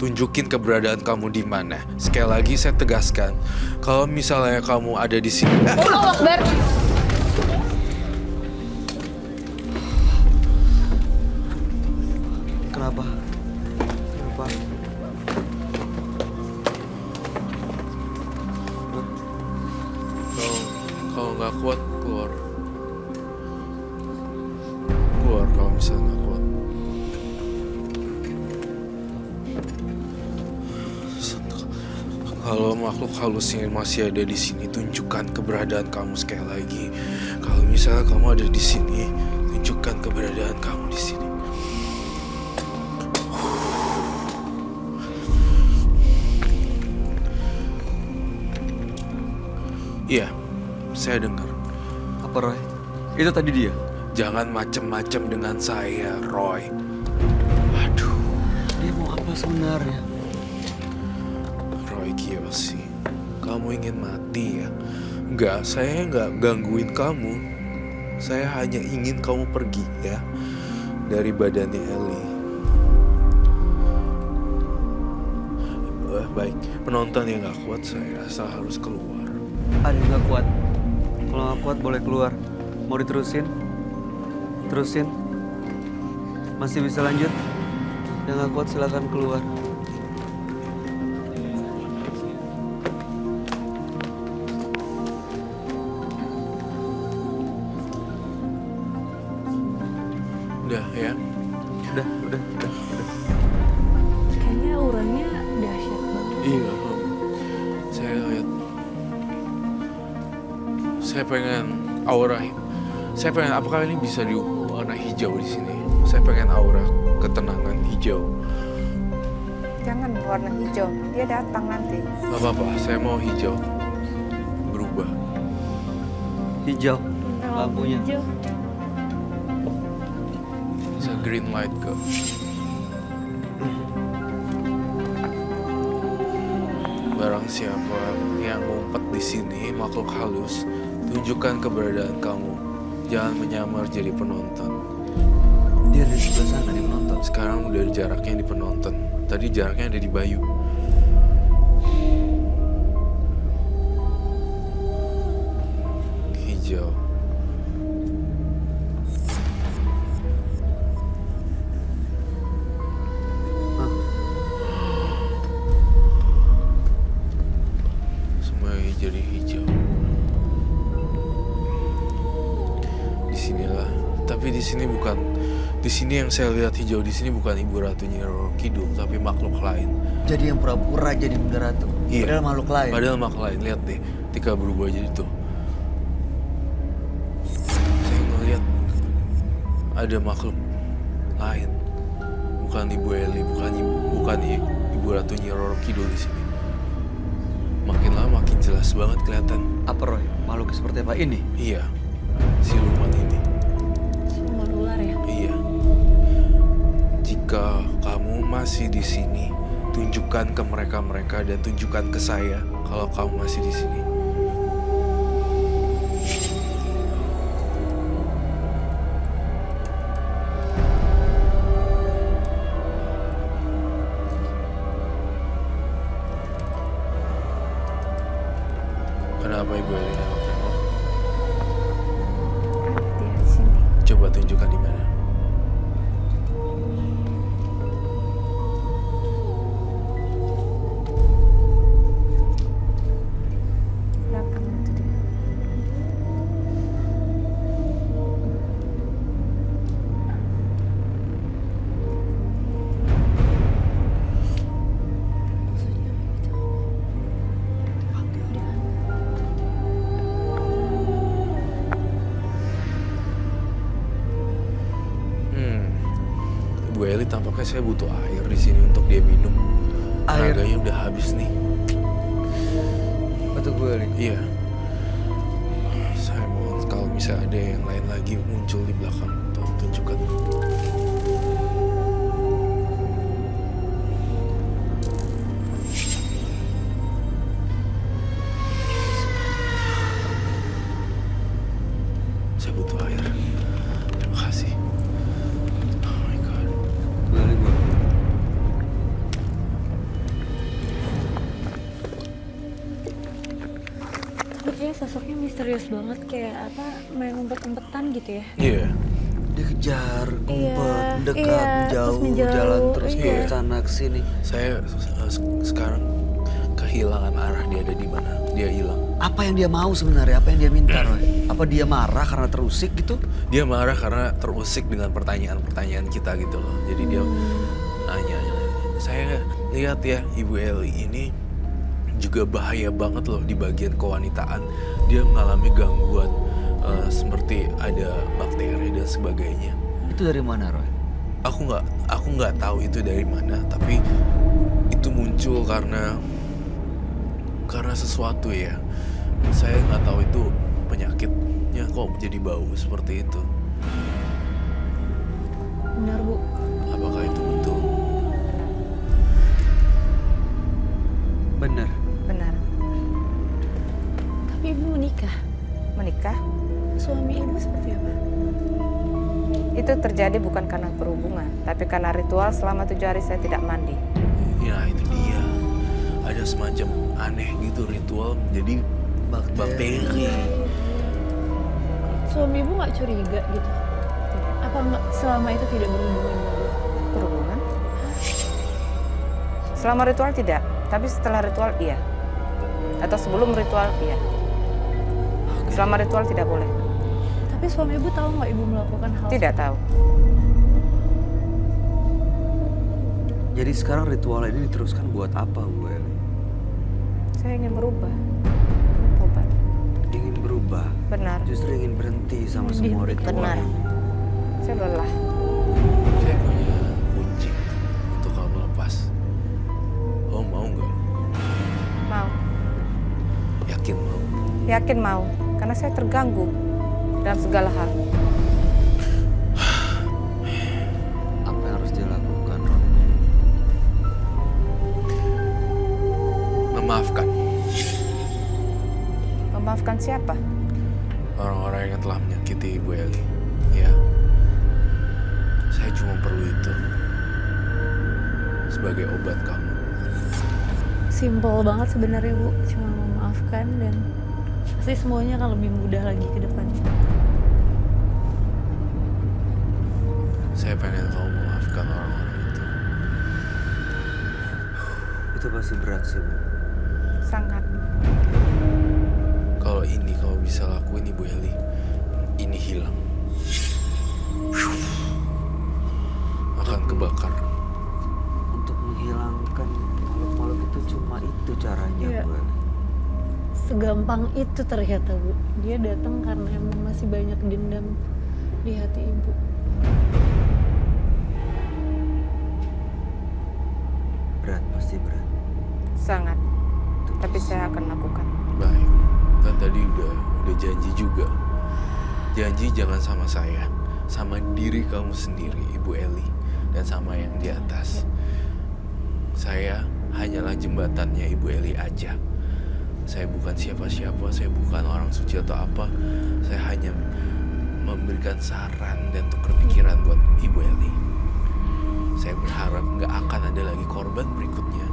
tunjukin keberadaan kamu di mana. Sekali lagi saya tegaskan, kalau misalnya kamu ada di sini. Allahu Akbar. Kenapa? Kenapa? Kalau nggak kuat keluar. Keluar kalau misalnya nggak kuat. Kalau makhluk halus yang masih ada di sini, tunjukkan keberadaan kamu sekali lagi. Kalau misalnya kamu ada di sini, tunjukkan keberadaan kamu di sini. Iya, saya dengar. Apa, Roy? Itu tadi dia? Jangan macem-macem dengan saya, Roy. Aduh. Dia mau apa sebenarnya? Roy Kiyoshi, kamu ingin mati ya? Enggak, saya nggak gangguin kamu. Saya hanya ingin kamu pergi ya dari badannya Ellie. Baik, penonton yang nggak kuat saya rasa harus keluar. Ada yang gak kuat. Kalau gak kuat boleh keluar. Mau diterusin? Terusin. Masih bisa lanjut? Yang gak kuat silakan keluar. Udah ya. Udah. Kayaknya auranya dahsyat banget. Iya, saya lihat. Saya pengen aura. Saya pengen apakah ini bisa di warna hijau di sini? Saya pengen aura ketenangan hijau. Jangan warna hijau, dia datang nanti. Gak apa-apa, saya mau hijau berubah. Hijau. Lampunya. Hijau. Bisa green light ke. Barang siapa yang ngumpet di sini makhluk halus, tunjukkan keberadaan kamu. Jangan menyamar jadi penonton. Dia ada di sebelah sana nih penonton. Sekarang udah jaraknya di penonton. Tadi jaraknya ada di Bayu. Hijau. Semuanya jadi hijau. Disinilah. Tapi di sini bukan. Di sini yang saya lihat hijau di sini bukan Ibu Ratu Nyi Roro Kidul, tapi makhluk lain. Jadi yang pura-pura jadi Bunda Ratu. Iya. Padahal makhluk lain. Padahal makhluk lain. Lihat deh, ketika berubah jadi itu. Saya ngeliat ada makhluk lain. Bukan Ibu Eli, bukan Ibu Ratu Nyi Roro Kidul di sini. Makin lama makin jelas banget kelihatan. Apa, Roy? Makhluk seperti apa ini? Iya, siluman ini. Siluman ular ya? Iya. Jika kamu masih di sini, tunjukkan ke mereka dan tunjukkan ke saya kalau kamu masih di sini. Kenapa Ibu Eli nengok-nengok? Dia di sini. Coba tunjukkan di mana. Belakang itu dia. Ibu Eli tampaknya saya butuh air di sini untuk dia minum. Air? Tenaganya udah habis nih. Atau gue nih? Iya. Saya mohon kalau misalnya ada yang lain lagi muncul di belakang, tolong tunjukkan. Saya butuh air. Terima kasih. Oh my God. Gue nih gue. Kayak sosoknya misterius banget, kayak apa, main umpet-umpetan gitu ya. Iya. Dia kejar, Iya, ngumpet, mendekat, iya, terus menjauh, menjauh, jalan terus iya. ke sana ke sini. Saya sekarang kehilangan arah dia ada di mana. Dia hilang. Apa yang dia mau sebenarnya? Apa yang dia minta, Roy? Apa dia marah karena terusik gitu? Dia marah karena terusik dengan pertanyaan-pertanyaan kita gitu loh. Jadi dia nanya. Saya lihat ya Ibu Eli ini juga bahaya banget loh di bagian kewanitaan. Dia mengalami gangguan seperti ada bakteri dan sebagainya. Itu dari mana, Roy? Aku nggak tahu itu dari mana, tapi itu muncul karena sesuatu ya. Saya nggak tahu itu penyakitnya kok jadi bau seperti itu. Benar, Bu. Apakah itu betul? Bener. Benar. Tapi Ibu menikah. Menikah Suami Ibu seperti apa? itu terjadi bukan karena berhubungan, tapi karena ritual selama 7 hari saya tidak mandi. Ya itu dia. Ada semacam aneh gitu ritual jadi bakteri. Suami Ibu nggak curiga gitu? Apa nggak selama itu tidak berhubungan dengan Ibu? Berhubungan? Selama ritual tidak, tapi setelah ritual iya. Atau sebelum ritual iya. Selama ritual tidak boleh. Tapi suami Ibu tahu nggak Ibu melakukan hal Tidak tahu. Jadi sekarang ritual ini diteruskan buat apa, Bu Eli? Saya ingin berubah. Tobat. Ingin berubah. Benar. Justru ingin berhenti sama semua ritual Benar. ini. Saya lelah. Saya punya kunci untuk kamu lepas. Oh mau nggak? Mau. Yakin mau? Yakin mau. Karena saya terganggu dalam segala hal. Apa yang harus dia lakukan, Roy? Memaafkan Memaafkan siapa? orang-orang yang telah menyakiti Ibu Eli. Ya, saya cuma perlu itu sebagai obat kamu. Simpel banget sebenarnya, Bu. Cuma memaafkan dan pasti semuanya akan lebih mudah lagi ke depannya. Saya pengen kamu memaafkan orang-orang itu. Itu pasti berat sih, Bu. Sangat. Kalau ini kamu bisa lakuin Ibu Eli, ini hilang. Akan kebakar. Untuk menghilangkan makhluk-makhluk itu cuma itu caranya, Iya. Bu Eli. Segampang itu ternyata, Bu. Dia datang karena emang masih banyak dendam di hati Ibu. Berat, pasti berat. Sangat. Tapi saya akan lakukan. Baik, kan tadi udah janji juga. Janji jangan sama saya, sama diri kamu sendiri, Ibu Eli, dan sama yang di atas. Saya hanyalah jembatannya Ibu Eli aja. Saya bukan siapa-siapa, saya bukan orang suci atau apa. Saya hanya memberikan saran dan tukar pikiran buat Ibu Eli. Saya berharap nggak akan ada lagi korban berikutnya.